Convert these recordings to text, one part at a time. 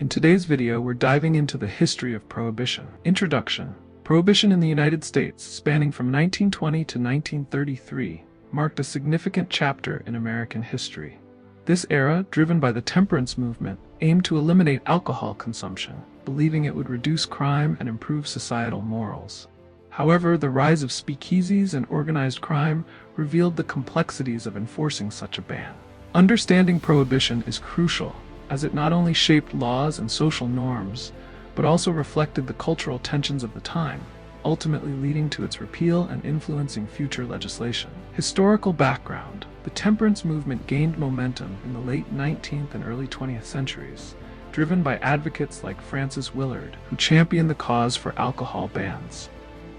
In today's video, we're diving into the history of Prohibition. Introduction. Prohibition in the United States, spanning from 1920 to 1933, marked a significant chapter in American history. This era, driven by the temperance movement, aimed to eliminate alcohol consumption, believing it would reduce crime and improve societal morals. However, the rise of speakeasies and organized crime revealed the complexities of enforcing such a ban. Understanding Prohibition is crucial, as it not only shaped laws and social norms, but also reflected the cultural tensions of the time, ultimately leading to its repeal and influencing future legislation. Historical background. The temperance movement gained momentum in the late 19th and early 20th centuries, driven by advocates like Francis Willard, who championed the cause for alcohol bans.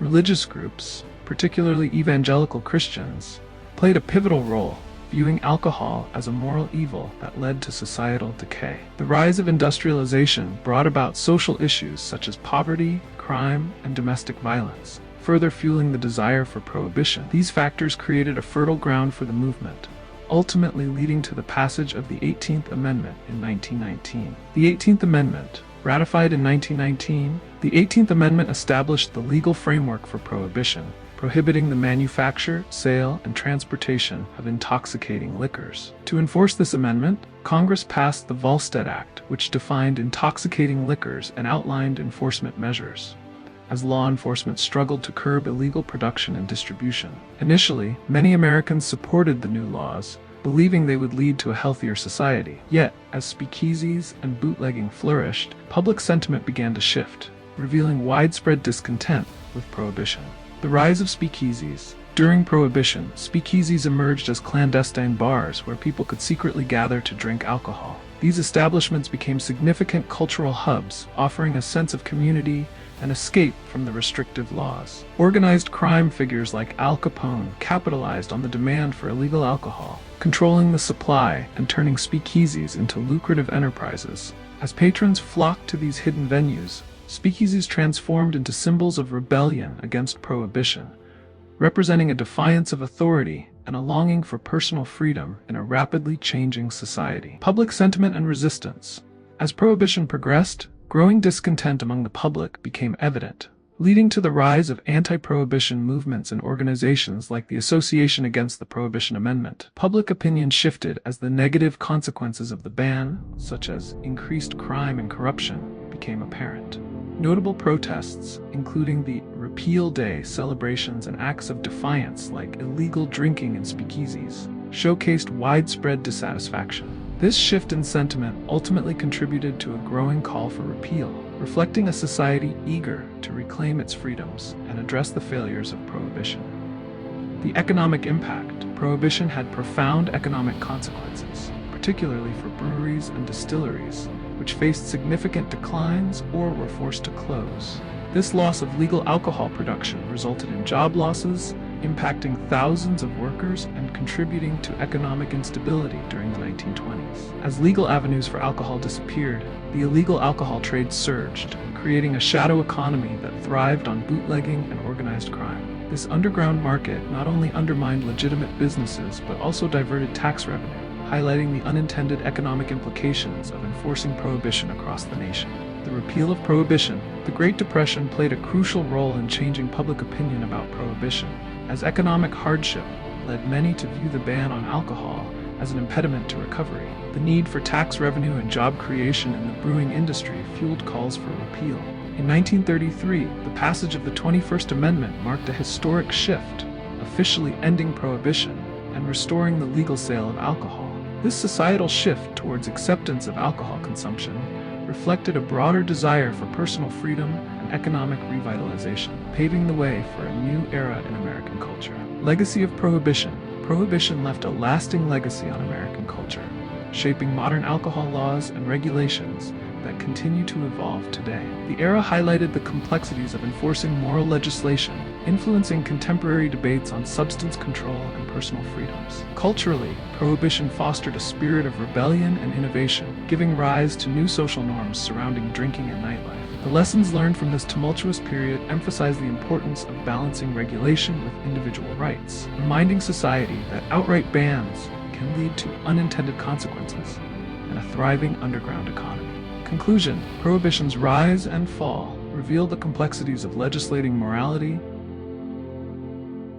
Religious groups, particularly evangelical Christians, played a pivotal role, viewing alcohol as a moral evil that led to societal decay. The rise of industrialization brought about social issues such as poverty, crime, and domestic violence, further fueling the desire for prohibition. These factors created a fertile ground for the movement, ultimately leading to the passage of the 18th Amendment in 1919. The 18th Amendment, ratified in 1919, the 18th Amendment established the legal framework for prohibition, prohibiting the manufacture, sale, and transportation of intoxicating liquors. To enforce this amendment, Congress passed the Volstead Act, which defined intoxicating liquors and outlined enforcement measures, as law enforcement struggled to curb illegal production and distribution. Initially, many Americans supported the new laws, believing they would lead to a healthier society. Yet, as speakeasies and bootlegging flourished, public sentiment began to shift, revealing widespread discontent with prohibition. The rise of speakeasies. During Prohibition, speakeasies emerged as clandestine bars where people could secretly gather to drink alcohol. These establishments became significant cultural hubs, offering a sense of community and escape from the restrictive laws. Organized crime figures like Al Capone capitalized on the demand for illegal alcohol, controlling the supply and turning speakeasies into lucrative enterprises. As patrons flocked to these hidden venues, speakeasies transformed into symbols of rebellion against prohibition, representing a defiance of authority and a longing for personal freedom in a rapidly changing society. Public sentiment and resistance. As prohibition progressed, growing discontent among the public became evident, leading to the rise of anti-prohibition movements and organizations like the Association Against the Prohibition Amendment. Public opinion shifted as the negative consequences of the ban, such as increased crime and corruption, became apparent. Notable protests, including the Repeal Day celebrations and acts of defiance like illegal drinking in speakeasies, showcased widespread dissatisfaction. This shift in sentiment ultimately contributed to a growing call for repeal, reflecting a society eager to reclaim its freedoms and address the failures of prohibition. The economic impact. Prohibition had profound economic consequences, particularly for breweries and distilleries, which faced significant declines or were forced to close. This loss of legal alcohol production resulted in job losses, impacting thousands of workers and contributing to economic instability during the 1920s. As legal avenues for alcohol disappeared, the illegal alcohol trade surged, creating a shadow economy that thrived on bootlegging and organized crime. This underground market not only undermined legitimate businesses but also diverted tax revenue, highlighting the unintended economic implications of enforcing prohibition across the nation. The repeal of prohibition. The Great Depression played a crucial role in changing public opinion about prohibition, as economic hardship led many to view the ban on alcohol as an impediment to recovery. The need for tax revenue and job creation in the brewing industry fueled calls for repeal. In 1933, the passage of the 21st Amendment marked a historic shift, officially ending prohibition and restoring the legal sale of alcohol. This societal shift towards acceptance of alcohol consumption reflected a broader desire for personal freedom and economic revitalization, paving the way for a new era in American culture. Legacy of Prohibition. Prohibition left a lasting legacy on American culture, shaping modern alcohol laws and regulations that continue to evolve today. The era highlighted the complexities of enforcing moral legislation, influencing contemporary debates on substance control and personal freedoms. Culturally, prohibition fostered a spirit of rebellion and innovation, giving rise to new social norms surrounding drinking and nightlife. The lessons learned from this tumultuous period emphasize the importance of balancing regulation with individual rights, reminding society that outright bans can lead to unintended consequences and a thriving underground economy. Conclusion: Prohibition's rise and fall reveal the complexities of legislating morality,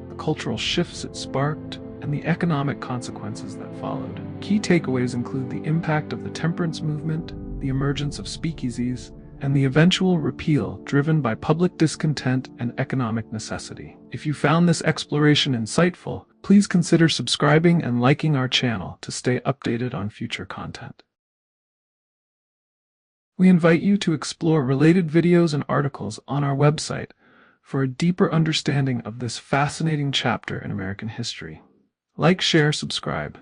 the cultural shifts it sparked, and the economic consequences that followed. Key takeaways include the impact of the temperance movement, the emergence of speakeasies, and the eventual repeal driven by public discontent and economic necessity. If you found this exploration insightful, please consider subscribing and liking our channel to stay updated on future content. We invite you to explore related videos and articles on our website for a deeper understanding of this fascinating chapter in American history. Like, share, subscribe.